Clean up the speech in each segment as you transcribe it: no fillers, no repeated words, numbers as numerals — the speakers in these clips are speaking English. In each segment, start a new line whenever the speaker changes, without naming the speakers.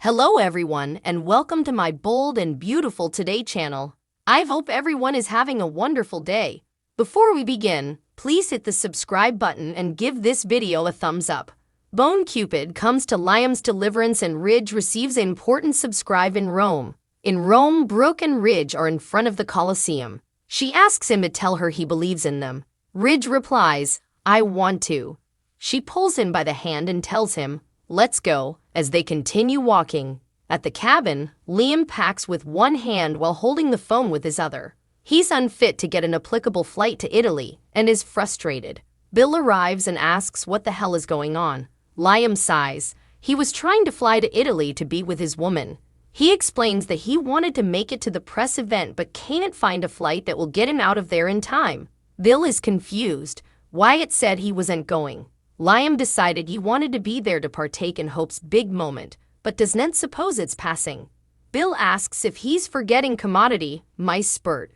Hello everyone, and welcome to my bold and beautiful Today channel. I hope everyone is having a wonderful day. Before we begin, please hit the subscribe button and give this video a thumbs up. Cupid comes to Liam's deliverance and Ridge receives an important subscribe in Rome. In Rome, Brooke and Ridge are in front of the Colosseum. She asks him to tell her he believes in them. Ridge replies, "I want to." She pulls him by the hand and tells him, "Let's go," as they continue walking. At the cabin, Liam packs with one hand while holding the phone with his other. He's unfit to get an applicable flight to Italy and is frustrated. Bill arrives and asks what the hell is going on. Liam sighs. He was trying to fly to Italy to be with his woman. He explains that he wanted to make it to the press event but can't find a flight that will get him out of there in time. Bill is confused. Wyatt said he wasn't going. Liam decided he wanted to be there to partake in Hope's big moment, but does not suppose it's passing. Bill asks if he's forgetting commodity, mice spurt.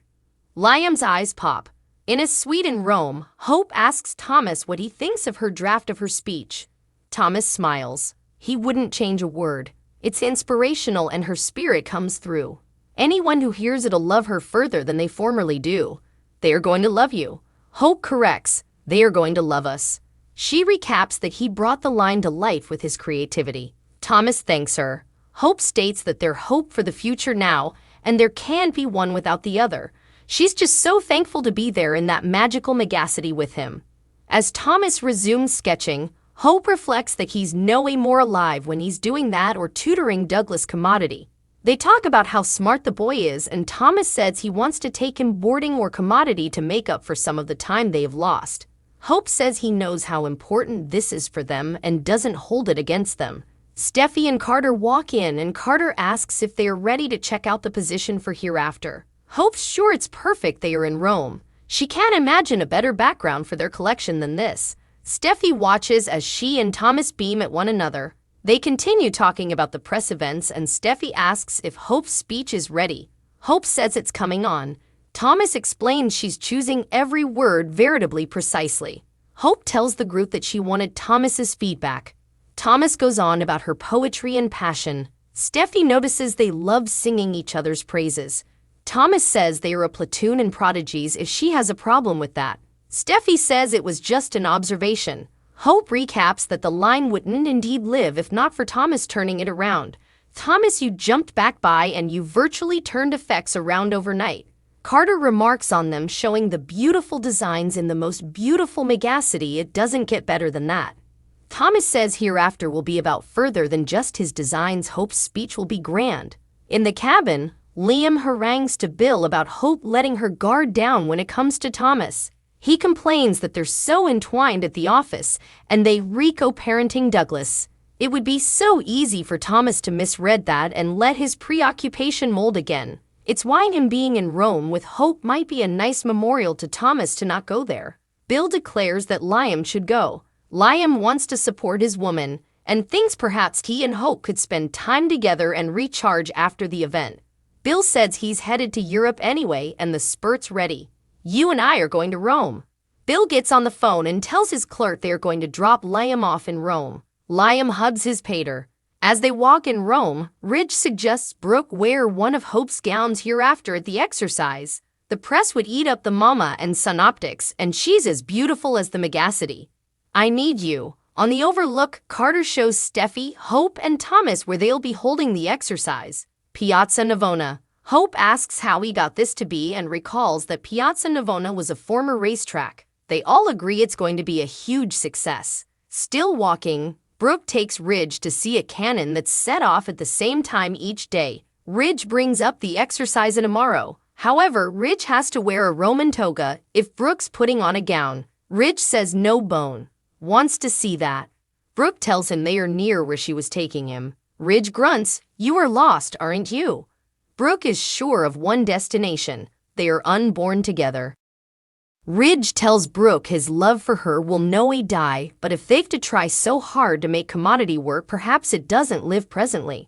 Liam's eyes pop. In a suite in Rome, Hope asks Thomas what he thinks of her draft of her speech. Thomas smiles. He wouldn't change a word. It's inspirational and her spirit comes through. Anyone who hears it'll love her further than they formerly do. They are going to love you. Hope corrects. They are going to love us. She recaps that he brought the line to life with his creativity. Thomas thanks her. Hope states that there's hope for the future now, and there can't be one without the other. She's just so thankful to be there in that magical megacity with him. As Thomas resumes sketching, Hope reflects that he's no way more alive when he's doing that or tutoring Douglas Commodity. They talk about how smart the boy is, and Thomas says he wants to take him boarding or Commodity to make up for some of the time they have lost. Hope says he knows how important this is for them and doesn't hold it against them. Steffi and Carter walk in and Carter asks if they are ready to check out the position for Hereafter. Hope's sure it's perfect they are in Rome. She can't imagine a better background for their collection than this. Steffi watches as she and Thomas beam at one another. They continue talking about the press events and Steffi asks if Hope's speech is ready. Hope says it's coming on. Thomas explains she's choosing every word veritably precisely. Hope tells the group that she wanted Thomas's feedback. Thomas goes on about her poetry and passion. Steffi notices they love singing each other's praises. Thomas says they are a platoon and prodigies if she has a problem with that. Steffi says it was just an observation. Hope recaps that the line wouldn't indeed live if not for Thomas turning it around. "Thomas, you jumped back by and you virtually turned effects around overnight." Carter remarks on them, showing the beautiful designs in the most beautiful megacity. It doesn't get better than that. Thomas says Hereafter will be about further than just his designs. Hope's speech will be grand. In the cabin, Liam harangues to Bill about Hope letting her guard down when it comes to Thomas. He complains that they're so entwined at the office and they co-parenting Douglas. It would be so easy for Thomas to misread that and let his preoccupation mold again. It's why him being in Rome with Hope might be a nice memorial to Thomas to not go there. Bill declares that Liam should go. Liam wants to support his woman and thinks perhaps he and Hope could spend time together and recharge after the event. Bill says he's headed to Europe anyway and the spurt's ready. "You and I are going to Rome." Bill gets on the phone and tells his clerk they are going to drop Liam off in Rome. Liam hugs his pater. As they walk in Rome, Ridge suggests Brooke wear one of Hope's gowns Hereafter at the exercise. The press would eat up the mama and son optics, and she's as beautiful as the megacity. "I need you." On the overlook, Carter shows Steffi, Hope, and Thomas where they'll be holding the exercise. Piazza Navona. Hope asks how he got this to be and recalls that Piazza Navona was a former racetrack. They all agree it's going to be a huge success. Still walking, Brooke takes Ridge to see a cannon that's set off at the same time each day. Ridge brings up the exercise tomorrow. However, Ridge has to wear a Roman toga if Brooke's putting on a gown. Ridge says no bone. Wants to see that. Brooke tells him they are near where she was taking him. Ridge grunts, "You are lost, aren't you?" Brooke is sure of one destination. They are unborn together. Ridge tells Brooke his love for her will no way die, but if they've to try so hard to make Commodity work, perhaps it doesn't live presently.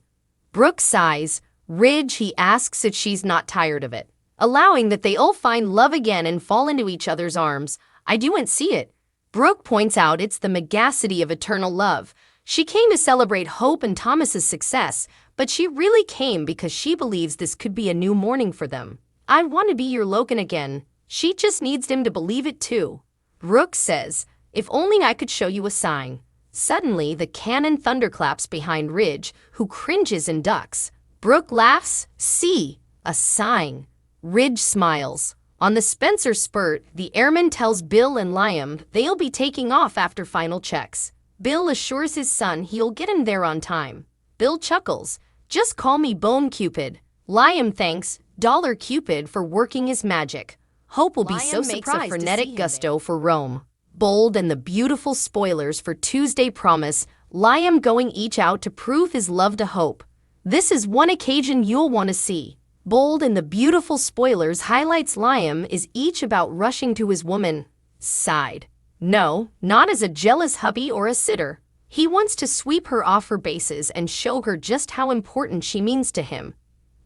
Brooke sighs. Ridge, he asks if she's not tired of it. Allowing that they all find love again and fall into each other's arms. "I don't see it." Brooke points out it's the megacity of eternal love. She came to celebrate Hope and Thomas's success, but she really came because she believes this could be a new morning for them. I want to be your Logan again. She just needs him to believe it too. Brooke says, if only I could show you a sign. Suddenly, the cannon thunderclaps behind Ridge, who cringes and ducks. Brooke laughs. See, a sign. Ridge smiles. On the Spencer spurt, the airman tells Bill and Liam they'll be taking off after final checks. Bill assures his son he'll get him there on time. Bill chuckles. Just call me Bone Cupid. Liam thanks Dollar Cupid for working his magic. Hope will be so surprised. A frenetic gusto for Rome. Bold and the beautiful spoilers for Tuesday promise Liam going each out to prove his love to Hope. This is one occasion you'll want to see. Bold and the beautiful spoilers highlights Liam is each about rushing to his woman side. No, not as a jealous hubby or a sitter. He wants to sweep her off her bases and show her just how important she means to him.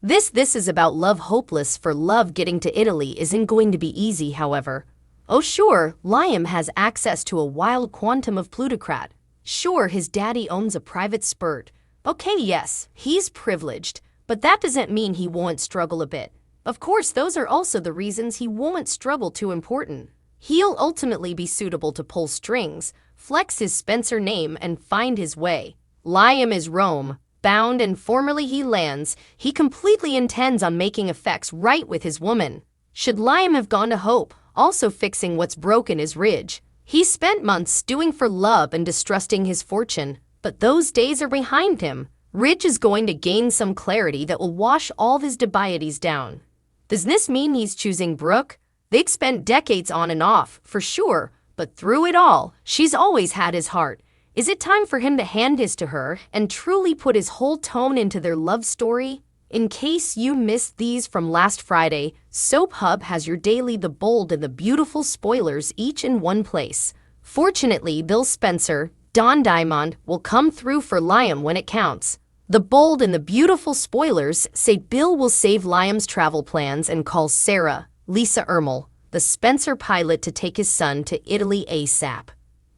This is about love. Hopeless for love. Getting to Italy isn't going to be easy, however. Oh sure, Liam has access to a wild quantum of plutocrat. Sure, his daddy owns a private spurt. Okay, yes, he's privileged, but that doesn't mean he won't struggle a bit. Of course, those are also the reasons he won't struggle too important. He'll ultimately be suitable to pull strings, flex his Spencer name, and find his way. Liam is Rome, bound, and formerly he lands. He completely intends on making effects right with his woman. Should Liam have gone to Hope, also fixing what's broken is Ridge. He spent months stewing for love and distrusting his fortune, but those days are behind him. Ridge is going to gain some clarity that will wash all his debieties down. Does this mean he's choosing Brooke? They've spent decades on and off, for sure, but through it all, she's always had his heart. Is it time for him to hand his to her and truly put his whole tone into their love story? In case you missed these from last Friday, Soap Hub has your daily The Bold and the Beautiful spoilers each in one place. Fortunately, Bill Spencer, Don Diamond will come through for Liam when it counts. The Bold and the Beautiful spoilers say Bill will save Liam's travel plans and calls Sarah, Lisa Ermel, the Spencer pilot, to take his son to Italy ASAP.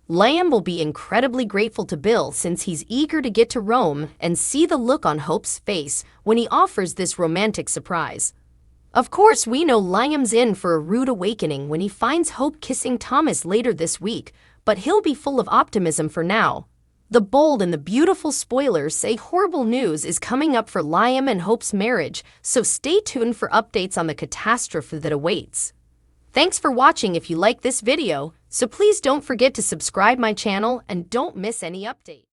Liam will be incredibly grateful to Bill since he's eager to get to Rome and see the look on Hope's face when he offers this romantic surprise. Of course, we know Liam's in for a rude awakening when he finds Hope kissing Thomas later this week, but he'll be full of optimism for now. The Bold and the Beautiful spoilers say horrible news is coming up for Liam and Hope's marriage, so stay tuned for updates on the catastrophe that awaits. Thanks for watching. If you like this video, so please don't forget to subscribe my channel and don't miss any update.